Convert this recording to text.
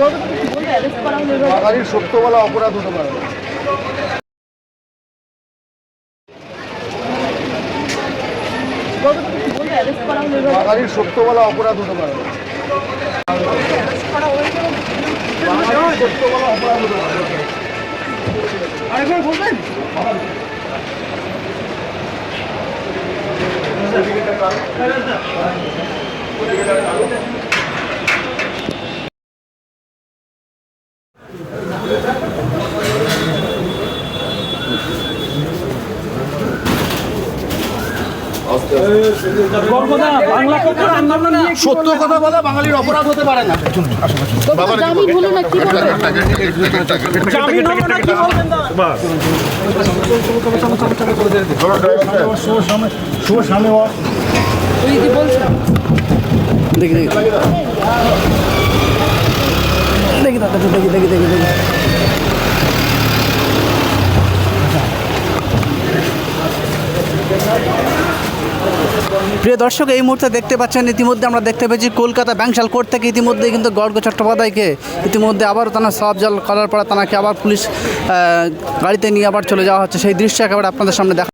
বাঙালির সত্য বলা অপরাধ হতে পারে না। বাঙালির সত্য বলা অপরাধ হতে পারে না। বাঙালির সত্য বলা অপরাধ হতে পারে না। আরেকবার বলবেন? সত্য কথা বলা বাঙালির অপরাধ হতে পারে না। প্রিয় দর্শক, এই মুহূর্তে দেখতে পাচ্ছেন ইতিমধ্যে আমরা দেখতে পেয়েছি কলকাতা ব্যাংশাল কোর্ট থেকে ইতিমধ্যে কিন্তু গর্গ চট্টোপাধ্যায়কে ইতিমধ্যে আবারও তারা সব জল করার পরে তাকে আবার পুলিশ গাড়িতে নিয়ে আবার চলে যাওয়া হচ্ছে। সেই দৃশ্য একেবারে আপনাদের সামনে দেখা।